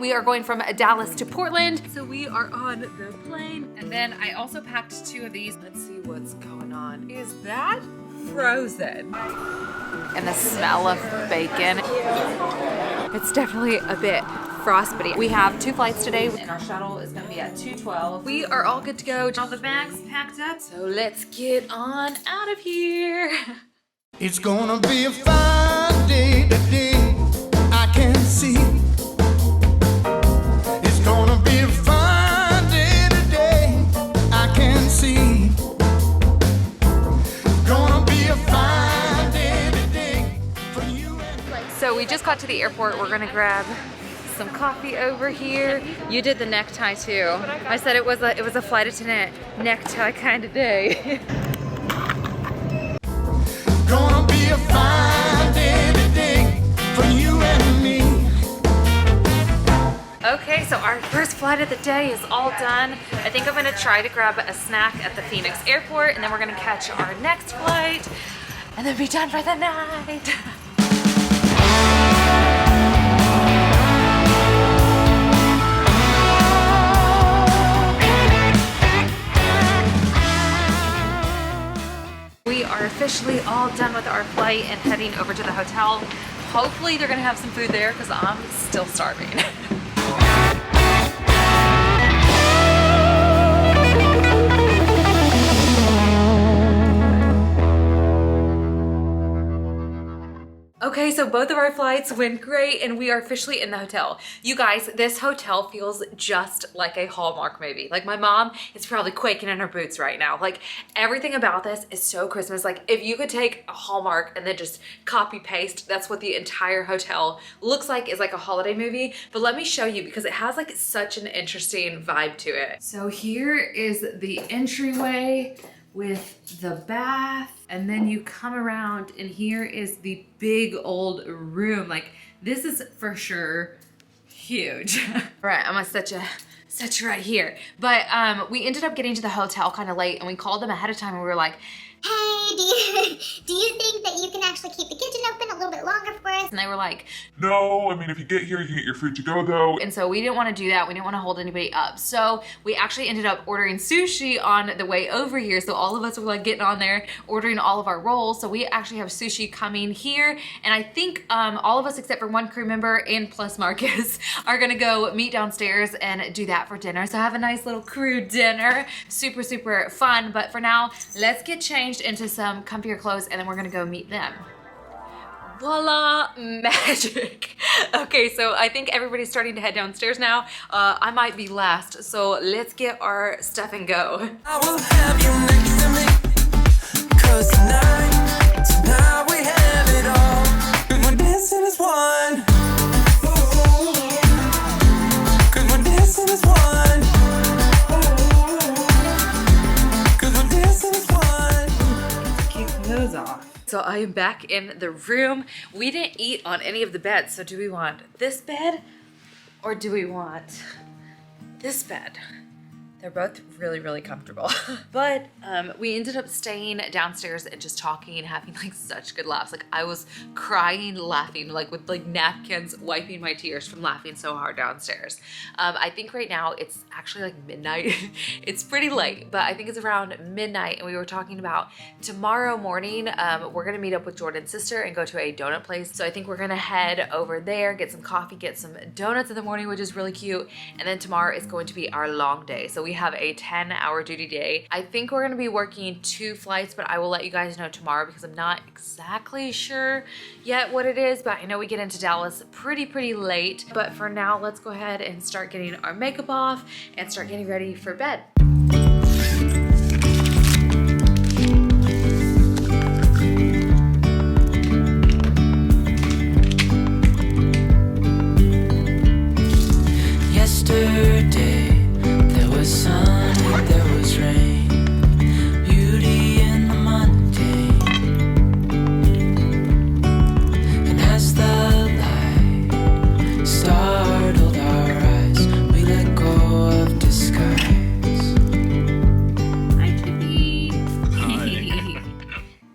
We are going from Dallas to Portland, so we are on the plane. And then I also packed 2 of these. Let's see what's going on. Is that frozen? And the smell of bacon. It's definitely a bit frostbitty. We have 2 flights today, and our shuttle is gonna be at 2:12. We are all good to go. All the bags packed up, so let's get on out of here. It's gonna be a fine day today, I can see. It's gonna be a fine day today, I can see. Gonna be a fine day today for you and me. So we just got to the airport. We're gonna grab some coffee over here. You did the necktie too. I said it was a flight attendant necktie kind of day. Gonna be a fine day today for you and me. Okay, so our first flight of the day is all done. I think I'm gonna try to grab a snack at the Phoenix airport, and then we're gonna catch our next flight and then be done for the night. We are officially all done with our flight and heading over to the hotel. Hopefully they're gonna have some food there because I'm still starving. Okay, so both of our flights went great and we are officially in the hotel. You guys, this hotel feels just like a Hallmark movie. Like my mom is probably quaking in her boots right now. Like everything about this is so Christmas. Like if you could take a Hallmark and then just copy paste, that's what the entire hotel looks like, is like a holiday movie. But let me show you because it has like such an interesting vibe to it. So here is the entryway with the bath, and then you come around and here is the big old room. Like this is for sure huge. All right, I'm gonna set you right here. But we ended up getting to the hotel kind of late and we called them ahead of time and we were like, hey, do you think that you can actually keep the kitchen open a little bit longer for us? and they were like, no, I mean, if you get here, you can get your food to go though. and so we didn't want to do that. We didn't want to hold anybody up. So we actually ended up ordering sushi on the way over here. So all of us were like getting on there, ordering all of our rolls. So we actually have sushi coming here. And I think all of us except for one crew member and plus Marcus are gonna go meet downstairs and do that for dinner. So have a nice little crew dinner. Super, super fun. But for now, let's get changed into some comfier clothes and then we're gonna go meet them. Voila, magic. Okay, so I think everybody's starting to head downstairs now. I might be last, so let's get our stuff and go. I will have you next to me, 'cause tonight we have it all. 'Cause we're dancing as one. 'Cause we're dancing as one. 'Cause we're dancing as one. Kick those off. So I am back in the room. We didn't eat on any of the beds, so do we want this bed or do we want this bed? They're both really, really comfortable. But we ended up staying downstairs and just talking and having like such good laughs. Like I was crying, laughing, like with like napkins, wiping my tears from laughing so hard downstairs. I think right now it's actually like midnight. It's pretty late, but I think it's around midnight. And we were talking about tomorrow morning, we're gonna meet up with Jordan's sister and go to a donut place. So I think we're gonna head over there, get some coffee, get some donuts in the morning, which is really cute. And then tomorrow is going to be our long day. So we have a 10-hour duty day. I think we're gonna be working 2 flights, but I will let you guys know tomorrow because I'm not exactly sure yet what it is, but I know we get into Dallas pretty late. But for now, let's go ahead and start getting our makeup off and start getting ready for bed. Yesterday there was sun and there was rain, beauty in the mundane. And as the light startled our eyes, we let go of disguise. Hi, Tiffy.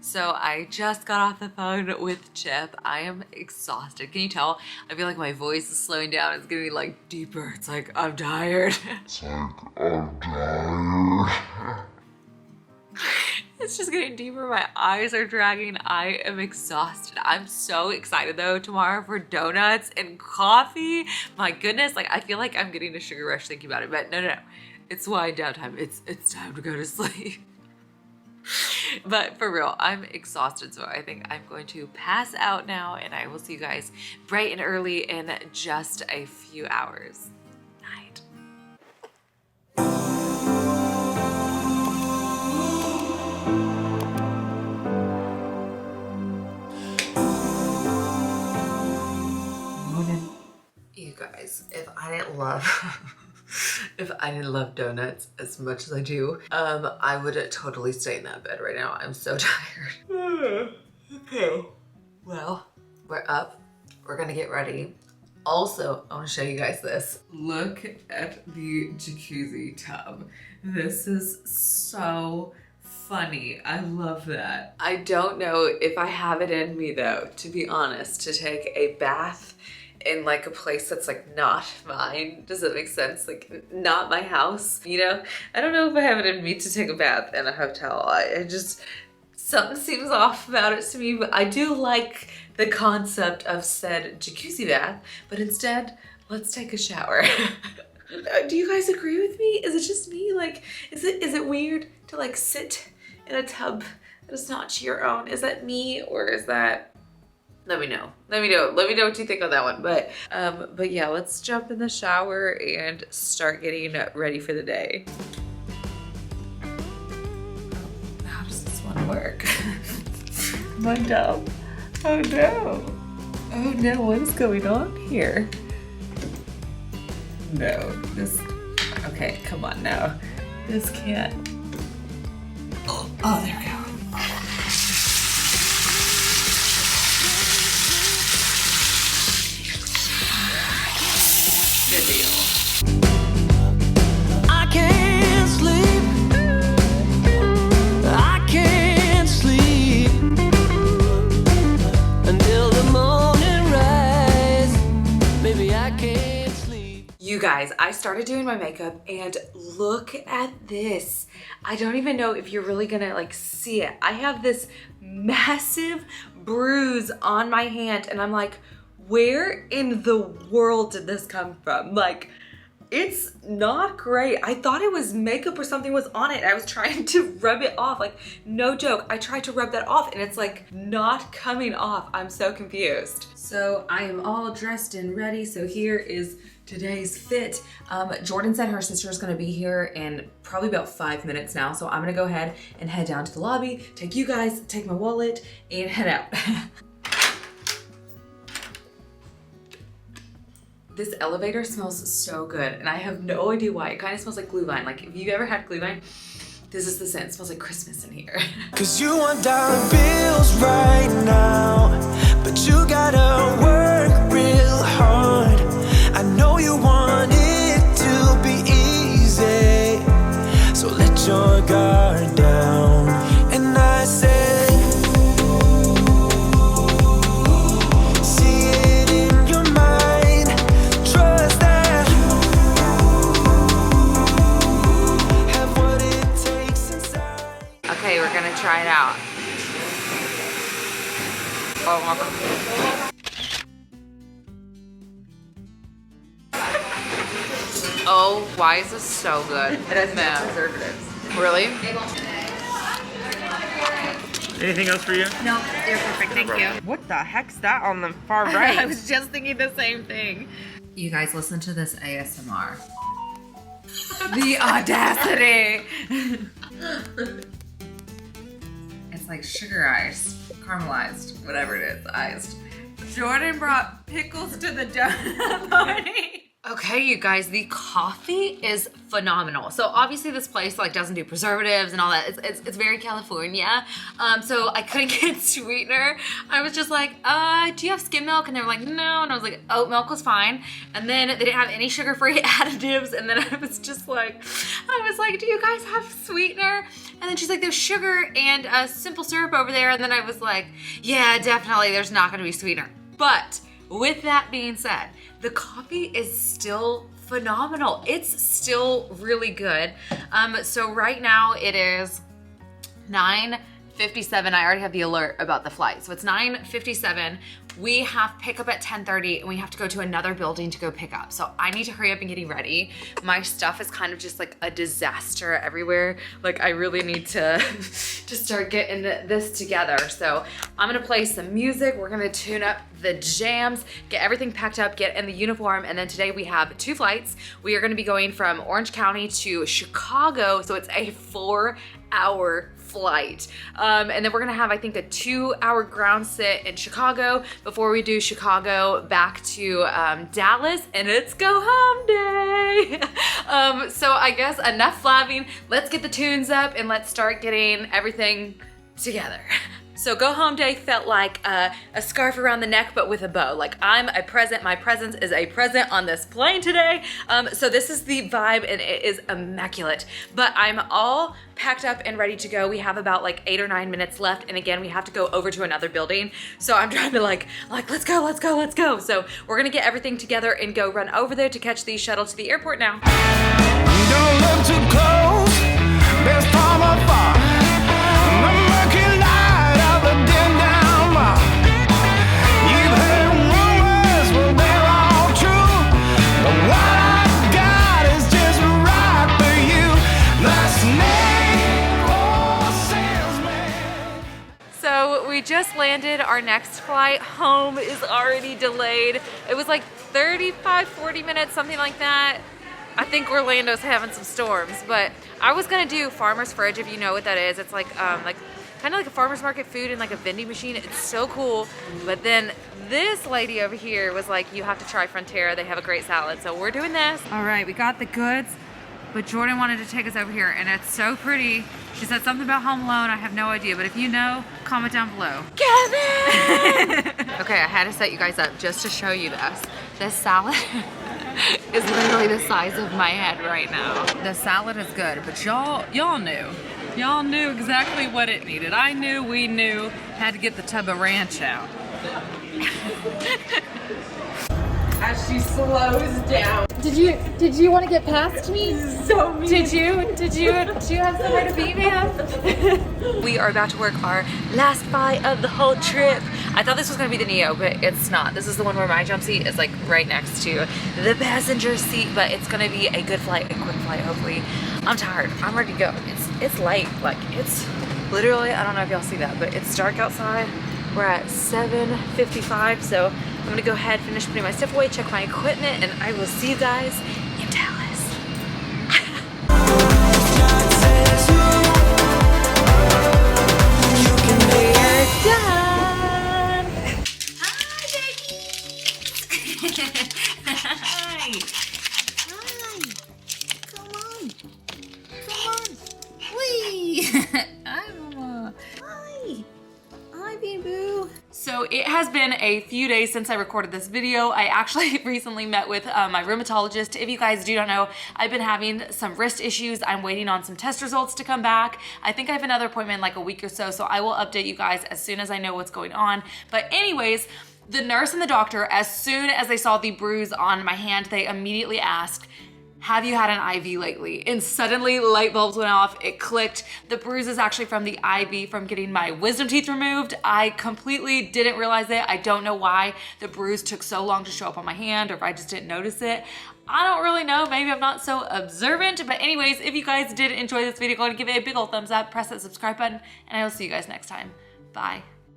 So So I just got off the phone with Chip. I am exhausted. Can you tell? I feel like my voice is slowing down. It's getting like deeper. It's like, I'm tired. It's just getting deeper. My eyes are dragging. I am exhausted. I'm so excited though tomorrow for donuts and coffee. My goodness, like I feel like I'm getting a sugar rush thinking about it, but no. It's wind down time. It's time to go to sleep. But for real, I'm exhausted, so I think I'm going to pass out now, and I will see you guys bright and early in just a few hours. Night. You guys, if I didn't love donuts as much as I do, I would totally stay in that bed right now. I'm so tired. Okay. Well, we're up. We're gonna get ready. Also, I want to show you guys this. Look at the jacuzzi tub. This is so funny. I love that. I don't know if I have it in me though, to be honest, to take a bath in like a place that's like not mine. Does that make sense? Like not my house, you know? I don't know if I have it in me to take a bath in a hotel. I just, something seems off about it to me, but I do like the concept of said jacuzzi bath, but instead, let's take a shower. Do you guys agree with me? Is it just me? Like, is it weird to like sit in a tub that is not your own? Is that me, or is that, let me know. Let me know what you think on that one. But yeah, let's jump in the shower and start getting ready for the day. How does this one work? Am I dumb? Oh no. Oh no, what is going on here? No, this, okay, come on now. This can't. Oh, there we go. I can't sleep. I can't sleep until the morning rise. Maybe I can't sleep. You guys, I started doing my makeup and look at this. I don't even know if you're really gonna like see it. I have this massive bruise on my hand and I'm like, where in the world did this come from? Like, it's not great. I thought it was makeup or something was on it. I was trying to rub it off. Like, no joke. I tried to rub that off and it's like not coming off. I'm so confused. So I am all dressed and ready. So here is today's fit. Jordan said her sister is gonna be here in probably about 5 minutes now. So I'm gonna go ahead and head down to the lobby, take you guys, take my wallet, and head out. This elevator smells so good, and I have no idea why. It kind of smells like glühwein. Like, if you've ever had glühwein, this is the scent. It smells like Christmas in here. 'Cause you want dollar bills right now, but you gotta work real hard. I know you want it to be easy, so let your guard down. And I say, Okay, we're gonna try it out. Oh my God. Oh, why is this so good? It has no preservatives. Really? Anything else for you? No, you're perfect, thank you. What the heck's that on the far right? I was just thinking the same thing. You guys, listen to this ASMR. The audacity! It's like sugar iced, caramelized, whatever it is, iced. Jordan brought pickles to the donut party. Okay, tell you guys, the coffee is phenomenal. So obviously this place like doesn't do preservatives and all that. It's very California. So I couldn't get sweetener. I was just like, do you have skim milk? And they were like, no. And I was like, oat milk was fine. And then they didn't have any sugar-free additives. And then I was like, do you guys have sweetener? And then she's like, there's sugar and simple syrup over there. And then I was like, yeah, definitely there's not gonna be sweetener. But with that being said, the coffee is still phenomenal. It's still really good. So right now it is 9:57. I already have the alert about the flight. So it's 9:57. We have pickup at 10:30 and we have to go to another building to go pick up. So I need to hurry up and get ready. My stuff is kind of just like a disaster everywhere. Like I really need to start getting this together. So I'm gonna play some music. We're gonna tune up the jams, get everything packed up, get in the uniform. And then today we have 2 flights. We are gonna be going from Orange County to Chicago. So it's a 4-hour flight. And then we're gonna have, I think, a 2-hour ground sit in Chicago before we do Chicago back to Dallas, and it's go home day. So I guess enough flabbing. Let's get the tunes up and let's start getting everything together. So go home day felt like a scarf around the neck, but with a bow. Like I'm a present, my presence is a present on this plane today. So this is the vibe and it is immaculate. But I'm all packed up and ready to go. We have about like 8 or 9 minutes left. And again, we have to go over to another building. So I'm trying to like, let's go, let's go, let's go. So we're gonna get everything together and go run over there to catch the shuttle to the airport now. Don't look too close, best from afar. The murky light of the dim down bar. You've heard rumors, well they're all true. But what I've got is just right for you. The snake oil salesman. So we just landed. Our next flight home is already delayed. It was like 35, 40 minutes, something like that. I think Orlando's having some storms, but I was gonna do Farmer's Fridge, if you know what that is. It's like kind of like a farmer's market food and like a vending machine. It's so cool. But then this lady over here was like, you have to try Frontera. They have a great salad. So we're doing this. All right, we got the goods, but Jordan wanted to take us over here and it's so pretty. She said something about Home Alone. I have no idea, but if you know, comment down below. Kevin! Okay, I had to set you guys up just to show you this. This salad is literally the size of my head right now. The salad is good, but y'all knew. Y'all knew exactly what it needed. I knew, we knew, had to get the tub of ranch out. As she slows down. Did you want to get past me? So mean. Did you have somewhere to be, ma'am? We are about to work our last fight of the whole trip. I thought this was gonna be the Neo, but it's not. This is the one where my jump seat is like right next to the passenger seat, but it's gonna be a good flight, a quick flight, hopefully. I'm tired, I'm ready to go. It's light, like it's literally, I don't know if y'all see that, but it's dark outside. We're at 7:55, so I'm gonna go ahead, finish putting my stuff away, check my equipment, and I will see you guys in Dallas. Done! Hi, baby! Hi! Hi! Come on! Come on! Whee! Hi, Mama! Hi! Hi, boo. So it has been a few days since I recorded this video. I actually recently met with my rheumatologist. If you guys do not know, I've been having some wrist issues. I'm waiting on some test results to come back. I think I have another appointment in like a week or so, so I will update you guys as soon as I know what's going on. But anyways, the nurse and the doctor, as soon as they saw the bruise on my hand, they immediately asked, have you had an IV lately? And suddenly light bulbs went off, it clicked. The bruise is actually from the IV from getting my wisdom teeth removed. I completely didn't realize it. I don't know why the bruise took so long to show up on my hand or if I just didn't notice it. I don't really know, maybe I'm not so observant, but anyways, if you guys did enjoy this video, go ahead and give it a big old thumbs up, press that subscribe button, and I will see you guys next time. Bye.